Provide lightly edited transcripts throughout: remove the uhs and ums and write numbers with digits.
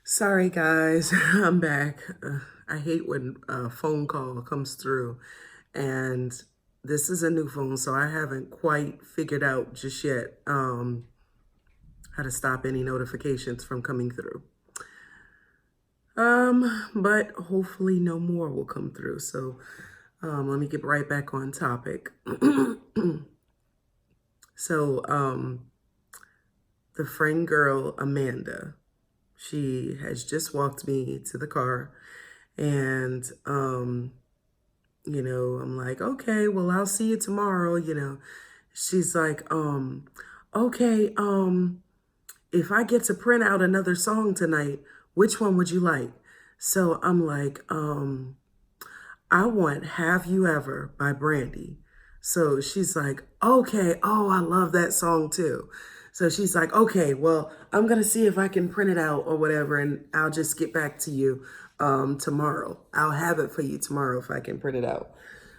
Sorry, guys, I'm back. I hate when a phone call comes through, and this is a new phone, so I haven't quite figured out just yet how to stop any notifications from coming through. But hopefully no more will come through. So let me get right back on topic. So the friend girl Amanda, she has just walked me to the car, and I'm like, okay, well, I'll see you tomorrow. She's like, okay, if I get to print out another song tonight, which one would you like? So I'm like, I want Have You Ever by Brandy. So she's like, okay, oh, I love that song too. So she's like, okay, well, I'm going to see if I can print it out or whatever, and I'll just get back to you tomorrow. I'll have it for you tomorrow if I can print it out.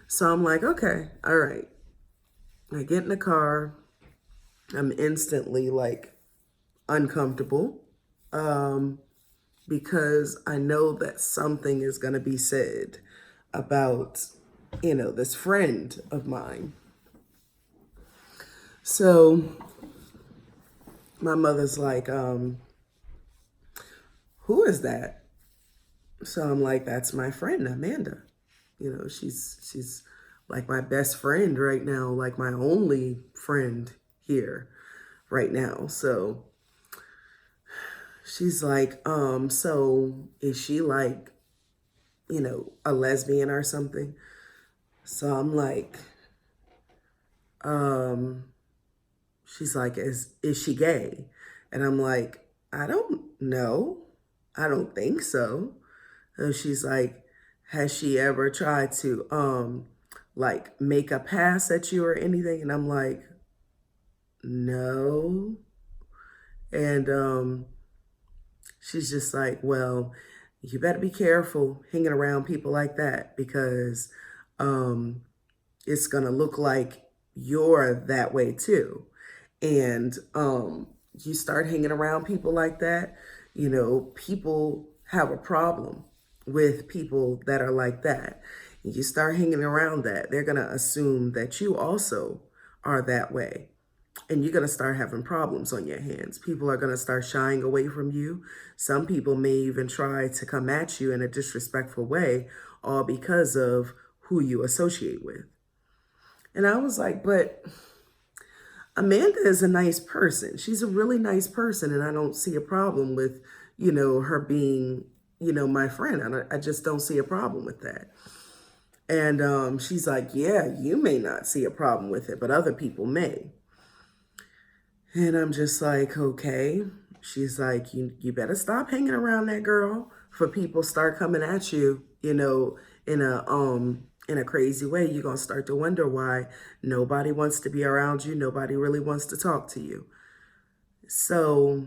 So I'm like, okay, all right. I get in the car. I'm instantly like uncomfortable because I know that something is going to be said about, this friend of mine. So my mother's like, who is that? So I'm like, that's my friend, Amanda. She's like my best friend right now, like my only friend here right now. So she's like, so is she like, a lesbian or something? So I'm like, um, she's like, is she gay? And I'm like, I don't know. I don't think so. And she's like, has she ever tried to like make a pass at you or anything? And I'm like, no. And she's just like, well, you better be careful hanging around people like that because it's gonna look like you're that way too. And you start hanging around people like that, people have a problem with people that are like that. You start hanging around that, they're gonna assume that you also are that way. And you're going to start having problems on your hands. People are going to start shying away from you. Some people may even try to come at you in a disrespectful way, all because of who you associate with. And I was like, but Amanda is a nice person. She's a really nice person. And I don't see a problem with, her being, my friend. I just don't see a problem with that. And she's like, yeah, you may not see a problem with it, but other people may. And I'm just like, okay. She's like, you better stop hanging around that girl for people start coming at you, in a crazy way. You're gonna start to wonder why nobody wants to be around you, nobody really wants to talk to you. So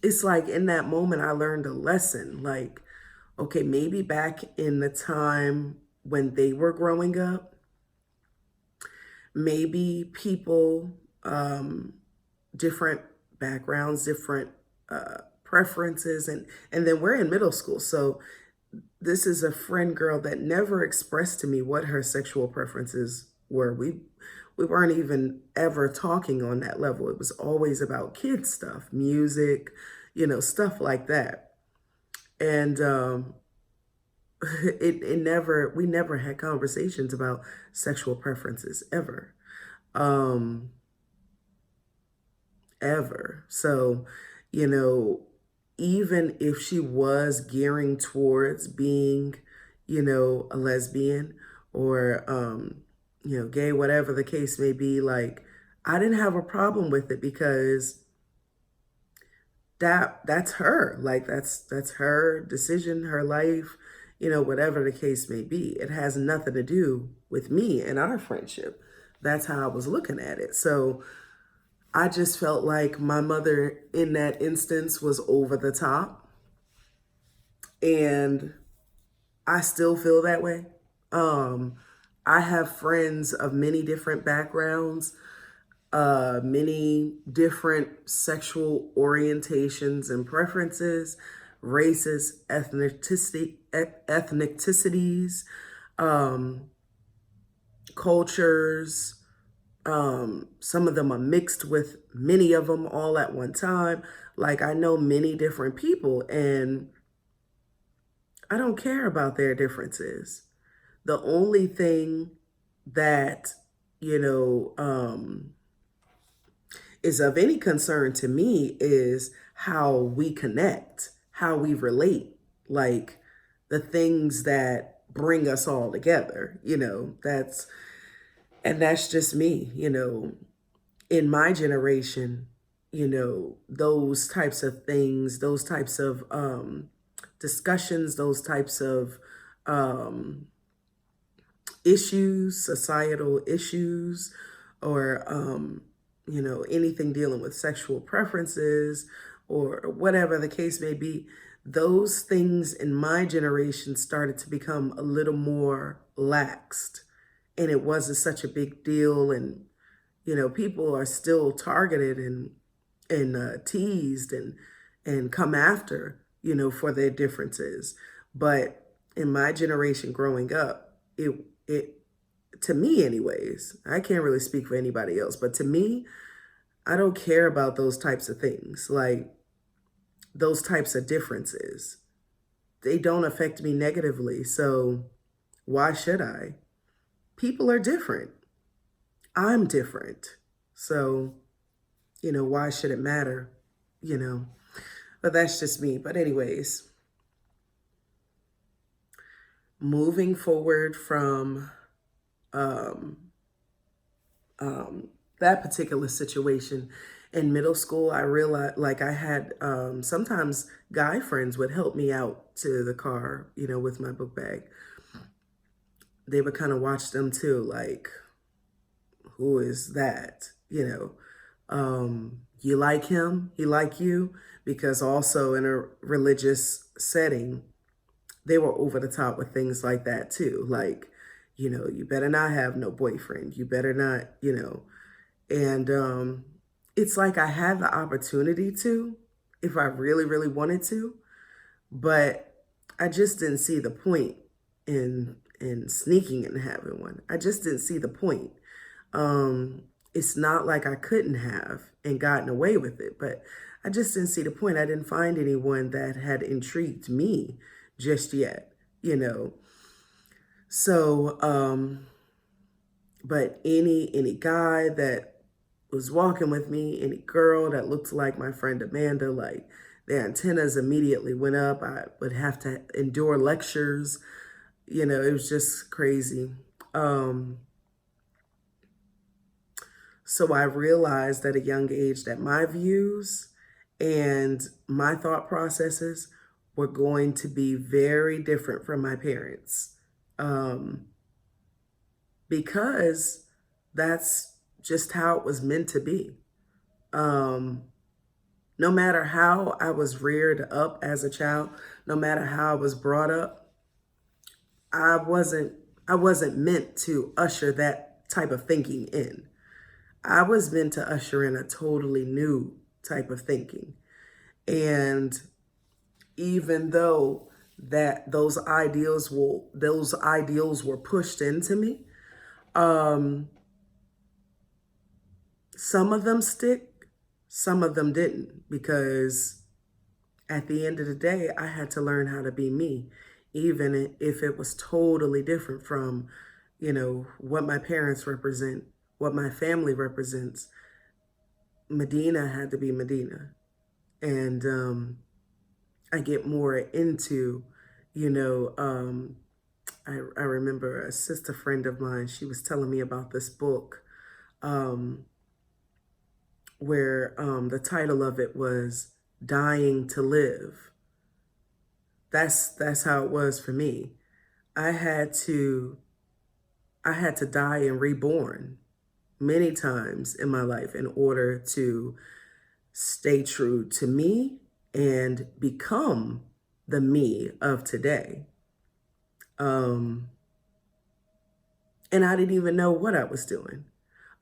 it's like in that moment I learned a lesson. Like, okay, maybe back in the time when they were growing up, maybe people different backgrounds, different preferences, and then we're in middle school. So this is a friend girl that never expressed to me what her sexual preferences were. We weren't even ever talking on that level. It was always about kid stuff, music, stuff like that. And we never had conversations about sexual preferences ever. Um, Ever. So, you know, even if she was gearing towards being, a lesbian or, gay, whatever the case may be, like, I didn't have a problem with it because that's her. Like, that's her decision, her life, whatever the case may be. It has nothing to do with me and our friendship. That's how I was looking at it. So, I just felt like my mother in that instance was over the top. And I still feel that way. Um, I have friends of many different backgrounds, many different sexual orientations and preferences. races, ethnicities, um, cultures. Some of them are mixed with many of them all at one time. Like, I know many different people, and I don't care about their differences. The only thing that, you know, is of any concern to me is how we connect, how we relate, like the things that bring us all together, that's just me, in my generation, those types of things, those types of discussions, those types of um, issues, societal issues, or, anything dealing with sexual preferences or whatever the case may be, those things in my generation started to become a little more laxed. And it wasn't such a big deal. And, people are still targeted and teased and come after, for their differences. But in my generation growing up, it to me anyways, I can't really speak for anybody else, but to me, I don't care about those types of things, like those types of differences. They don't affect me negatively, so why should I? People are different. I'm different. So, why should it matter? You know, but that's just me. But anyways, moving forward from um, that particular situation in middle school, I realized like I had sometimes guy friends would help me out to the car, with my book bag. They would kind of watch them too, like, who is that? You like him, he like you, because also in a religious setting, they were over the top with things like that too. Like, you better not have no boyfriend. You better not, and it's like I had the opportunity to, if I really, really wanted to, but I just didn't see the point in sneaking and having one. I just didn't see the point. It's not like I couldn't have and gotten away with it, but I just didn't see the point. I didn't find anyone that had intrigued me just yet, So, but any guy that was walking with me, any girl that looked like my friend Amanda, like their antennas immediately went up. I would have to endure lectures. It was just crazy. So I realized at a young age that my views and my thought processes were going to be very different from my parents. Because that's just how it was meant to be. No matter how I was reared up as a child, no matter how I was brought up, I wasn't meant to usher that type of thinking in. I was meant to usher in a totally new type of thinking. And even though that those ideals were pushed into me, some of them stick, some of them didn't, because at the end of the day, I had to learn how to be me, even if it was totally different from, what my parents represent, what my family represents. Medina had to be Medina. And I get more into, I remember a sister friend of mine, she was telling me about this book where the title of it was Dying to Live. That's how it was for me. I had to die and reborn many times in my life in order to stay true to me and become the me of today. And I didn't even know what I was doing.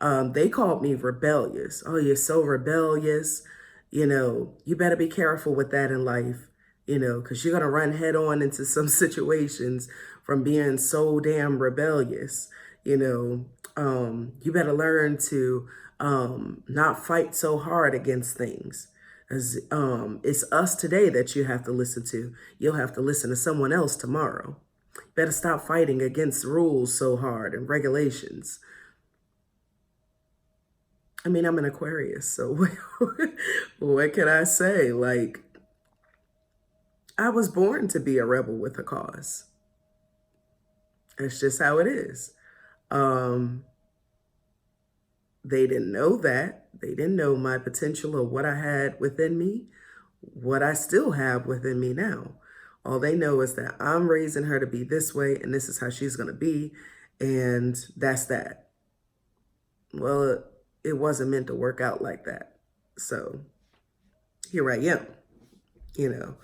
They called me rebellious. Oh, you're so rebellious. You better be careful with that in life. you know, because you're going to run head on into some situations from being so damn rebellious. You know, you better learn to not fight so hard against things. As it's us today that you have to listen to. You'll have to listen to someone else tomorrow. Better stop fighting against rules so hard and regulations. I mean, I'm an Aquarius, so what can I say? Like, I was born to be a rebel with a cause. That's just how it is. They didn't know that. They didn't know my potential or what I had within me, what I still have within me now. All they know is that I'm raising her to be this way, and this is how she's going to be, and that's that. Well, it wasn't meant to work out like that. So here I am, you know.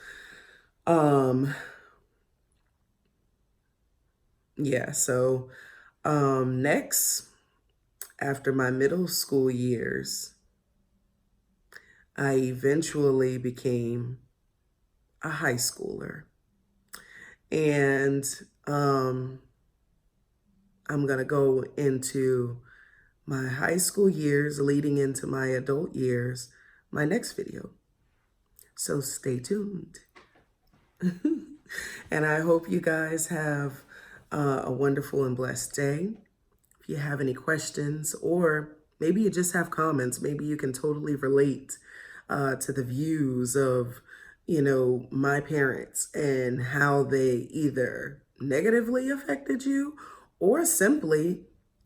Yeah, so next, after my middle school years, I eventually became a high schooler. And I'm going to go into my high school years leading into my adult years, my next video. So stay tuned. And I hope you guys have a wonderful and blessed day. If you have any questions, or maybe you just have comments, maybe you can totally relate to the views of, you know, my parents and how they either negatively affected you or simply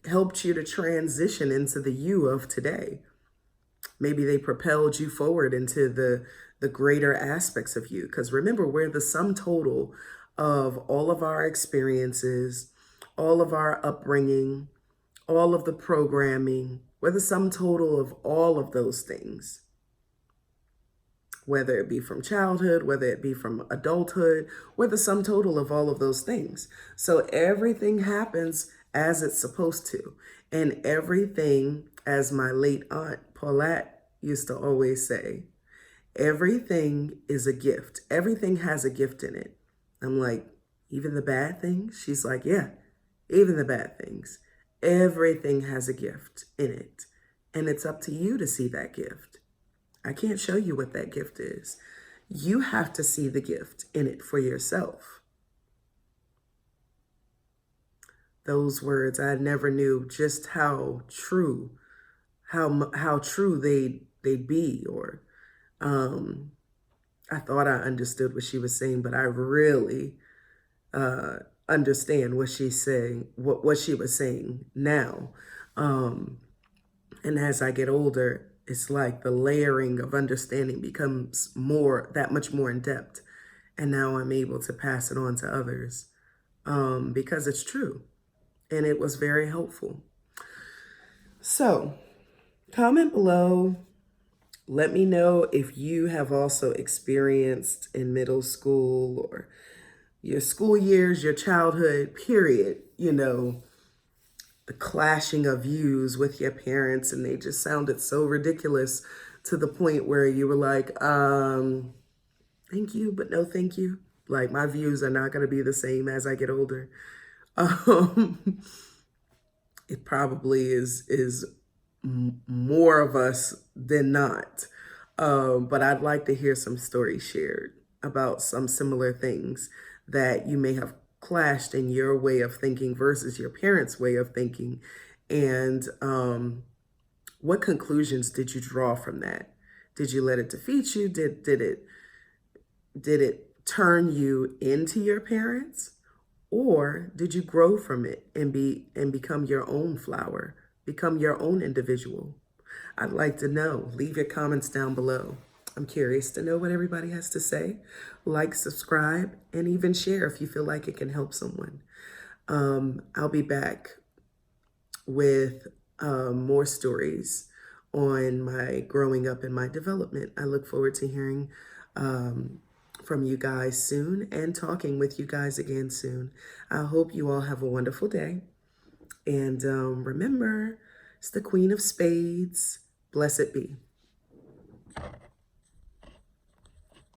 helped you to transition into the you of today. Maybe they propelled you forward into the greater aspects of you. Because remember, we're the sum total of all of our experiences, all of our upbringing, all of the programming. We're the sum total of all of those things. Whether it be from childhood, whether it be from adulthood, we're the sum total of all of those things. So everything happens as it's supposed to. And everything, as my late aunt Paulette used to always say, everything is a gift. Everything has a gift in it. I'm like, even the bad things? She's like, yeah, even the bad things. Everything has a gift in it. And it's up to you to see that gift. I can't show you what that gift is. You have to see the gift in it for yourself. Those words, I never knew just how true, how true they'd be. Or I thought I understood what she was saying, but I really understand what she's saying, what she was saying now. And as I get older, it's like the layering of understanding becomes that much more in depth. And now I'm able to pass it on to others because it's true. And it was very helpful. So comment below. Let me know if you have also experienced in middle school or your school years, your childhood, period, you know, the clashing of views with your parents, and they just sounded so ridiculous to the point where you were like, thank you, but no thank you. Like, my views are not going to be the same as I get older. It probably is more of us than not. But I'd like to hear some stories shared about some similar things that you may have clashed in your way of thinking versus your parents' way of thinking. And what conclusions did you draw from that? Did you let it defeat you? Did it turn you into your parents? Or did you grow from it and become your own flower, become your own individual? I'd like to know. Leave your comments down below. I'm curious to know what everybody has to say. Like, subscribe, and even share if you feel like it can help someone. I'll be back with more stories on my growing up and my development. I look forward to hearing from you guys soon and talking with you guys again soon. I hope you all have a wonderful day. And remember, it's the Queen of Spades. Blessed be.